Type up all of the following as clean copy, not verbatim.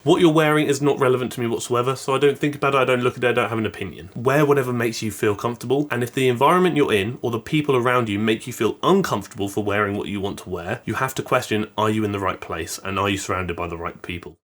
What you're wearing is not relevant to me whatsoever, so I don't think about it, I don't look at it, I don't have an opinion. Wear whatever makes you feel comfortable, and if the environment you're in or the people around you make you feel uncomfortable for wearing what you want to wear, you have to question, are you in the right place and are you surrounded by the right people?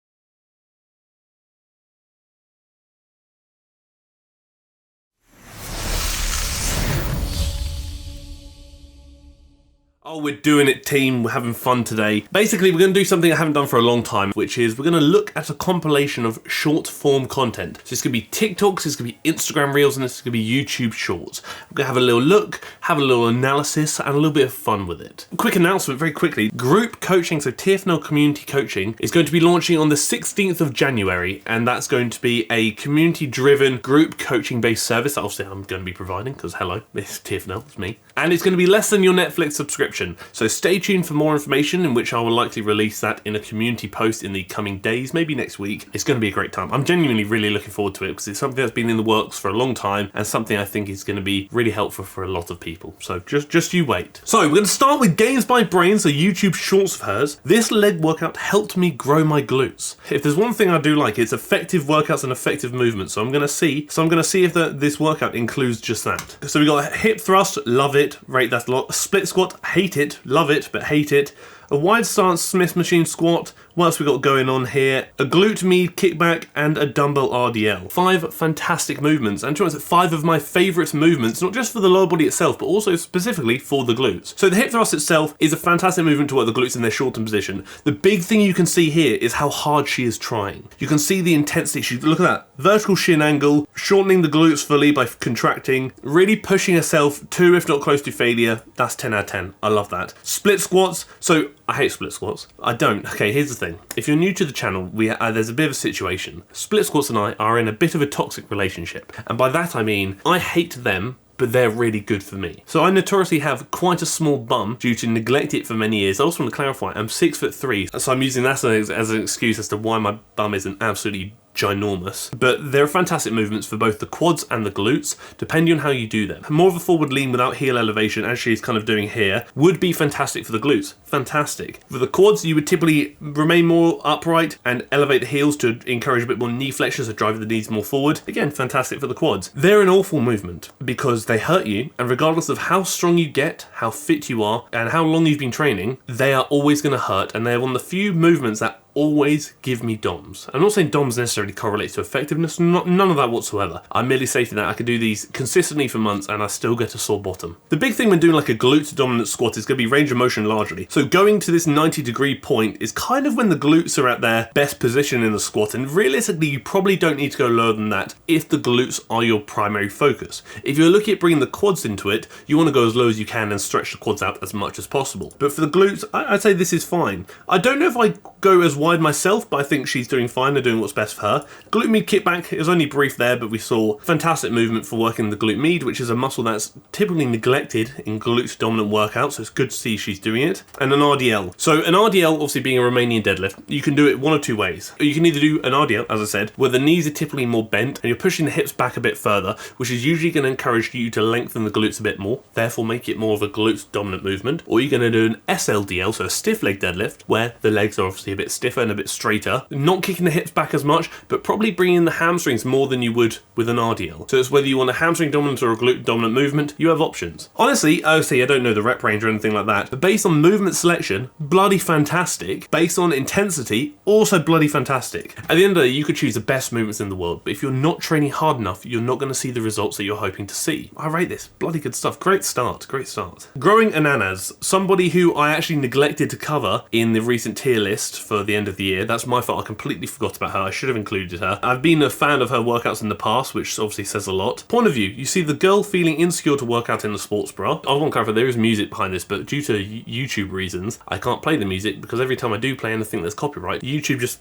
Oh, we're doing it, team. We're having fun today. Basically, we're going to do something I haven't done for a long time, which is we're going to look at a compilation of short form content. So it's going to be TikToks, it's going to be Instagram Reels, and it's going to be YouTube Shorts. We're going to have a little look, have a little analysis, and a little bit of fun with it. Quick announcement, very quickly. Group coaching, so TFNL Community Coaching, is going to be launching on the 16th of January, and that's going to be a community-driven group coaching-based service that obviously I'm going to be providing, because hello, it's TFNL, it's me. And it's going to be less than your Netflix subscription. So stay tuned for more information, in which I will likely release that in a community post in the coming days, maybe next week. It's going to be a great time. I'm genuinely really looking forward to it because it's something that's been in the works for a long time and something I think is going to be really helpful for a lot of people. So just you wait. So we're going to start with GainsByBrains, a YouTube Shorts of hers. This leg workout helped me grow my glutes. If there's one thing I do like, it's effective workouts and effective movements. So I'm going to see if this workout includes just that. So we got a hip thrust, love it, rate that a lot. Split squat, hate it, love it, but hate it. A wide stance Smith machine squat. What else we got going on here? A glute med kickback and a dumbbell RDL. 5 fantastic movements, and to be honest, 5 of my favourite movements, not just for the lower body itself, but also specifically for the glutes. So the hip thrust itself is a fantastic movement to work the glutes in their shortened position. The big thing you can see here is how hard she is trying. You can see the intensity. Look at that. Vertical shin angle, shortening the glutes fully by contracting, really pushing herself to, if not close to failure. That's 10 out of 10. I love that. Split squats. So I hate split squats. I don't. Okay, here's the thing. If you're new to the channel, there's a bit of a situation. Split squats and I are in a bit of a toxic relationship. And by that I mean, I hate them, but they're really good for me. So I notoriously have quite a small bum due to neglect it for many years. I also want to clarify, I'm 6'3", so I'm using that as an excuse as to why my bum isn't absolutely ginormous, but there are fantastic movements for both the quads and the glutes, depending on how you do them. More of a forward lean without heel elevation, as she's kind of doing here, would be fantastic for the glutes. Fantastic. For the quads, you would typically remain more upright and elevate the heels to encourage a bit more knee flexion, so drive the knees more forward. Again, fantastic for the quads. They're an awful movement because they hurt you, and regardless of how strong you get, how fit you are, and how long you've been training, they are always going to hurt, and they're one of the few movements that always give me DOMs. I'm not saying DOMs necessarily correlates to effectiveness, none of that whatsoever. I'm merely stating that I could do these consistently for months and I still get a sore bottom. The big thing when doing like a glute dominant squat is going to be range of motion largely. So going to this 90-degree point is kind of when the glutes are at their best position in the squat, and realistically you probably don't need to go lower than that if the glutes are your primary focus. If you're looking at bringing the quads into it, you want to go as low as you can and stretch the quads out as much as possible. But for the glutes, I'd say this is fine. I don't know if I go as wide myself, but I think she's doing fine. They're doing what's best for her. Glute med kickback, it was only brief there, but we saw fantastic movement for working the glute med, which is a muscle that's typically neglected in glute dominant workouts, so it's good to see she's doing it. And an RDL. So an RDL, obviously being a Romanian deadlift, you can do it one of two ways. You can either do an RDL, as I said, where the knees are typically more bent and you're pushing the hips back a bit further, which is usually going to encourage you to lengthen the glutes a bit more, therefore make it more of a glute dominant movement. Or you're going to do an SLDL, so a stiff leg deadlift, where the legs are obviously a bit stiffer and a bit straighter, not kicking the hips back as much, but probably bringing the hamstrings more than you would with an RDL. So it's whether you want a hamstring dominant or a glute dominant movement, you have options. Honestly, I don't know the rep range or anything like that, but based on movement selection, bloody fantastic. Based on intensity, also bloody fantastic. At the end of the day, you could choose the best movements in the world, but if you're not training hard enough, you're not going to see the results that you're hoping to see. I rate this. Bloody good stuff. Great start. Great start. Growingannanas, somebody who I actually neglected to cover in the recent tier list for the end of the year. That's my fault. I completely forgot about her. I should have included her. I've been a fan of her workouts in the past, which obviously says a lot. Point of view, you see the girl feeling insecure to work out in the sports bra. I want to clarify, there is music behind this, but due to YouTube reasons, I can't play the music because every time I do play anything that's copyright, YouTube just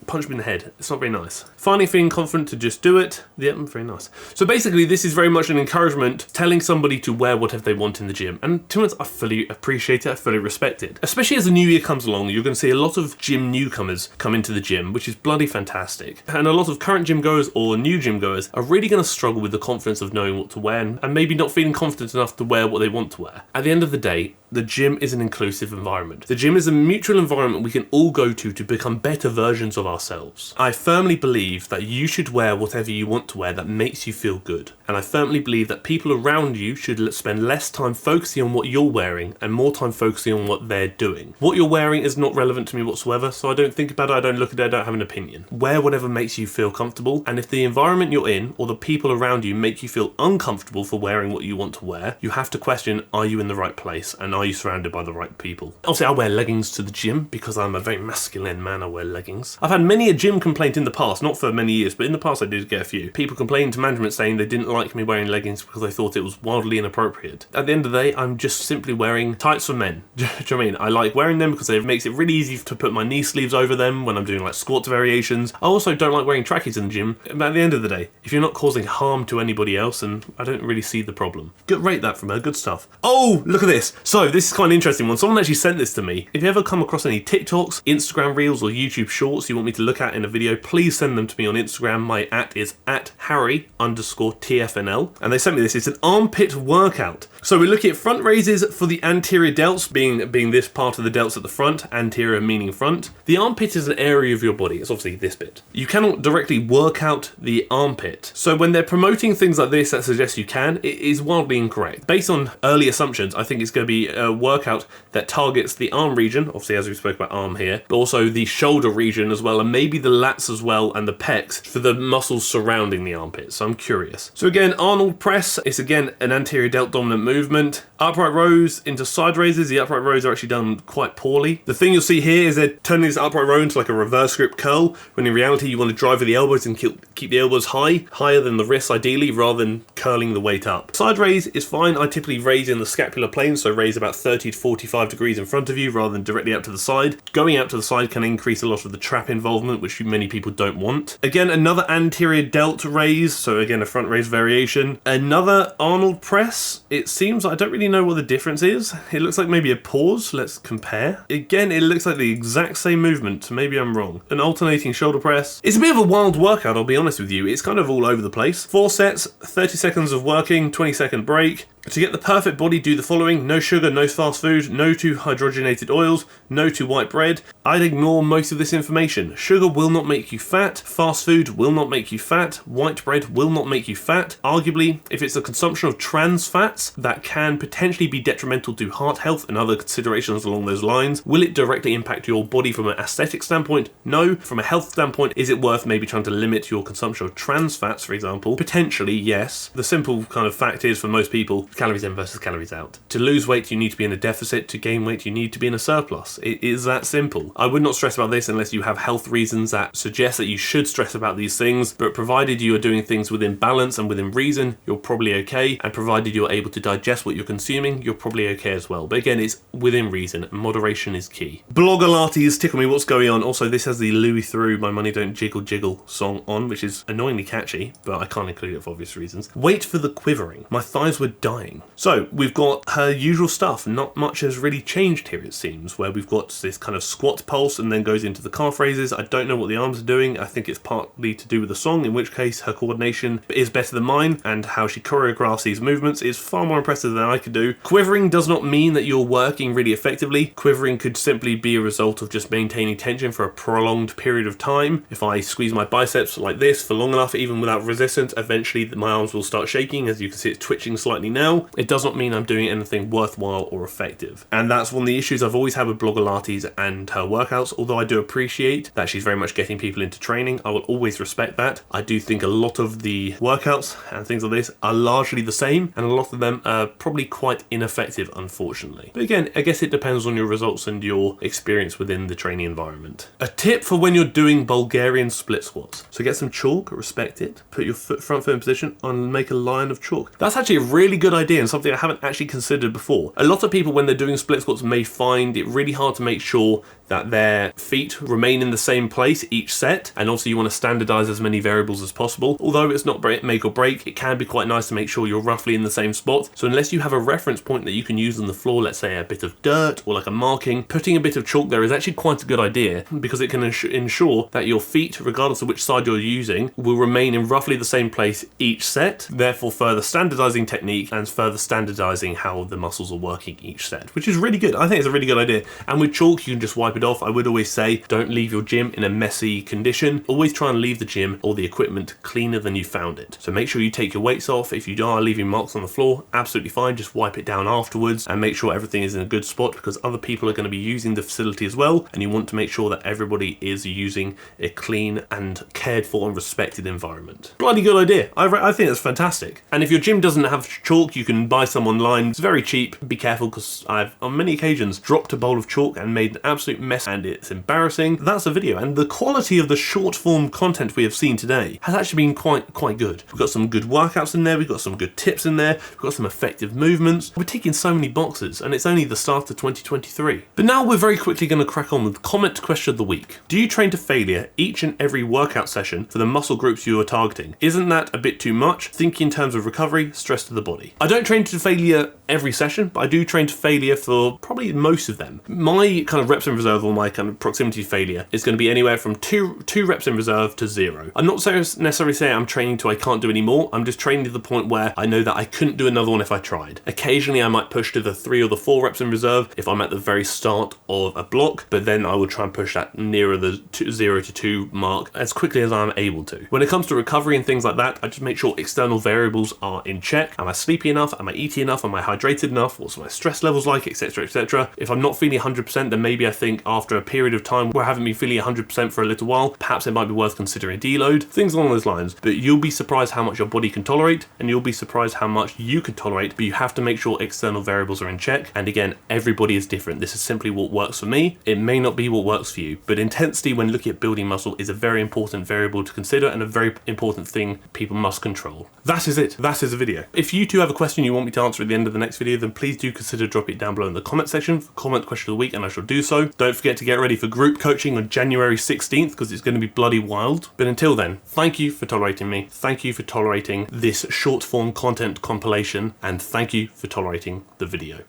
punch me in the head. It's not very nice. Finally feeling confident to just do it. Yeah, very nice. So basically this is very much an encouragement, telling somebody to wear whatever they want in the gym. And to be honest, I fully appreciate it, I fully respect it. Especially as the new year comes along, you're going to see a lot of gym newcomers come into the gym, which is bloody fantastic. And a lot of current gym goers or new gym goers are really going to struggle with the confidence of knowing what to wear and maybe not feeling confident enough to wear what they want to wear. At the end of the day, the gym is an inclusive environment. The gym is a mutual environment we can all go to become better versions of ourselves. I firmly believe that you should wear whatever you want to wear that makes you feel good. And I firmly believe that people around you should spend less time focusing on what you're wearing and more time focusing on what they're doing. What you're wearing is not relevant to me whatsoever, so I don't think about it, I don't look at it, I don't have an opinion. Wear whatever makes you feel comfortable, and if the environment you're in or the people around you make you feel uncomfortable for wearing what you want to wear, you have to question, are you in the right place and are you surrounded by the right people? Obviously, I wear leggings to the gym because I'm a very masculine man, I wear leggings. I've had many a gym complaint in the past, not for many years, but in the past I did get a few. People complaining to management saying they didn't like me wearing leggings because they thought it was wildly inappropriate. At the end of the day, I'm just simply wearing tights for men. Do you know what I mean? I like wearing them because it makes it really easy to put my knee sleeves over them when I'm doing like squat variations. I also don't like wearing trackies in the gym, but at the end of the day, if you're not causing harm to anybody else, then I don't really see the problem. Good, rate that from her, good stuff. Oh, look at this. So this is quite an interesting one. Someone actually sent this to me. If you ever come across any TikToks, Instagram Reels or YouTube Shorts you want me to look at in a video, please send them to me on Instagram. My @ is @Harry_TFNL. And they sent me this. It's an armpit workout. So we're looking at front raises for the anterior delts, being this part of the delts at the front, anterior meaning front. The armpit is an area of your body. It's obviously this bit. You cannot directly work out the armpit. So when they're promoting things like this that suggest you can, it is wildly incorrect. Based on early assumptions, I think it's going to be a workout that targets the arm region, obviously as we spoke about arm here, but also the shoulder region as well, and maybe the lats as well and the pecs for the muscles surrounding the armpit. So I'm curious. So again, Arnold press, it's again an anterior delt dominant movement. Upright rows into side raises. The upright rows are actually done quite poorly. The thing you'll see here is they're turning this upright row into like a reverse grip curl, when in reality you want to drive with the elbows and keep the elbows higher than the wrists ideally, rather than curling the weight up. Side raise is fine. I typically raise in the scapular plane, so raise about 30 to 45 degrees in front of you rather than directly out to the side. Going out to the side can increase a lot of the trap involvement, which many people don't want. Again, another anterior delt raise, so again a front raise variation. Another Arnold press. It seems I don't really know what the difference is. It looks like maybe a pause. Let's compare. Again, it looks like the exact same movement. Maybe I'm wrong. An alternating shoulder press. It's a bit of a wild workout, I'll be honest with you. It's kind of all over the place. 4 sets, 30 seconds of working, 20-second break. To get the perfect body, do the following: no sugar, no fast food, no to hydrogenated oils, no to white bread. I'd ignore most of this information. Sugar will not make you fat, fast food will not make you fat, white bread will not make you fat. Arguably, if it's the consumption of trans fats, that can potentially be detrimental to heart health and other considerations along those lines. Will it directly impact your body from an aesthetic standpoint? No. From a health standpoint, is it worth maybe trying to limit your consumption of trans fats, for example? Potentially, yes. The simple kind of fact is, for most people, calories in versus calories out. To lose weight, you need to be in a deficit. To gain weight, you need to be in a surplus. It is that simple. I would not stress about this unless you have health reasons that suggest that you should stress about these things, but provided you are doing things within balance and within reason, you're probably okay, and provided you're able to digest what you're consuming, you're probably okay as well. But again, it's within reason. Moderation is key. Blogilates, tickle me, what's going on? Also, this has the Louis Theroux My Money Don't Jiggle Jiggle song on, which is annoyingly catchy, but I can't include it for obvious reasons. Wait for the quivering. My thighs were dying. So we've got her usual stuff. Not much has really changed here, it seems, where we've got this kind of squat pulse and then goes into the calf raises. I don't know what the arms are doing. I think it's partly to do with the song, in which case her coordination is better than mine, and how she choreographs these movements is far more impressive than I could do. Quivering does not mean that you're working really effectively. Quivering could simply be a result of just maintaining tension for a prolonged period of time. If I squeeze my biceps like this for long enough, even without resistance, eventually my arms will start shaking. As you can see, it's twitching slightly now. It does not mean I'm doing anything worthwhile or effective. And that's one of the issues I've always had with Blogilates and her workouts. Although I do appreciate that she's very much getting people into training, I will always respect that. I do think a lot of the workouts and things like this are largely the same, and a lot of them are probably quite ineffective, unfortunately. But again, I guess it depends on your results and your experience within the training environment. A tip for when you're doing Bulgarian split squats. So get some chalk, respect it, put your front foot in position and make a line of chalk. That's actually a really good idea and something I haven't actually considered before. A lot of people, when they're doing split squats, may find it really hard to make sure that their feet remain in the same place each set, and also you want to standardize as many variables as possible. Although it's not make or break, it can be quite nice to make sure you're roughly in the same spot. So unless you have a reference point that you can use on the floor, let's say a bit of dirt or like a marking, putting a bit of chalk there is actually quite a good idea, because it can ensure that your feet, regardless of which side you're using, will remain in roughly the same place each set, therefore further standardizing technique and and further standardizing how the muscles are working each set, which is really good. I think it's a really good idea. And with chalk, you can just wipe it off. I would always say, don't leave your gym in a messy condition. Always try and leave the gym or the equipment cleaner than you found it. So make sure you take your weights off. If you are leaving marks on the floor, absolutely fine. Just wipe it down afterwards and make sure everything is in a good spot, because other people are going to be using the facility as well. And you want to make sure that everybody is using a clean and cared for and respected environment. Bloody good idea. I think that's fantastic. And if your gym doesn't have chalk, you can buy some online. It's very cheap. Be careful, because I've on many occasions dropped a bowl of chalk and made an absolute mess, and it's embarrassing. That's a video, and the quality of the short form content we have seen today has actually been quite good. We've got some good workouts in there, we've got some good tips in there, we've got some effective movements. We're ticking so many boxes, and it's only the start of 2023. But now we're very quickly going to crack on with the comment question of the week. Do you train to failure each and every workout session for the muscle groups you are targeting? Isn't that a bit too much? Think in terms of recovery, stress to the body. I don't train to failure every session, but I do train to failure for probably most of them. My kind of reps in reserve, or my kind of proximity failure, is going to be anywhere from two reps in reserve to 0. I'm not necessarily saying I'm training to I can't do any more. I'm just training to the point where I know that I couldn't do another one if I tried. Occasionally I might push to the 3 or the 4 reps in reserve if I'm at the very start of a block, but then I will try and push that nearer the 0 to 2 mark as quickly as I'm able to. When it comes to recovery and things like that, I just make sure external variables are in check. Am I sleepy enough? Am I eating enough? Am I hydrated enough? What's my stress levels like, etc, etc. If I'm not feeling 100%, then maybe I think after a period of time where I haven't been feeling 100% for a little while, perhaps it might be worth considering deload, things along those lines. But you'll be surprised how much your body can tolerate, and you'll be surprised how much you can tolerate, but you have to make sure external variables are in check. And again, everybody is different. This is simply what works for me. It may not be what works for you, but intensity when looking at building muscle is a very important variable to consider, and a very important thing people must control. That is it. That is the video. If you two have a question you want me to answer at the end of the next video, then please do consider dropping it down below in the comment section for comment question of the week, and I shall do so. Don't forget to get ready for group coaching on January 16th, because it's going to be bloody wild. But until then, thank you for tolerating me. Thank you for tolerating this short form content compilation, and thank you for tolerating the video.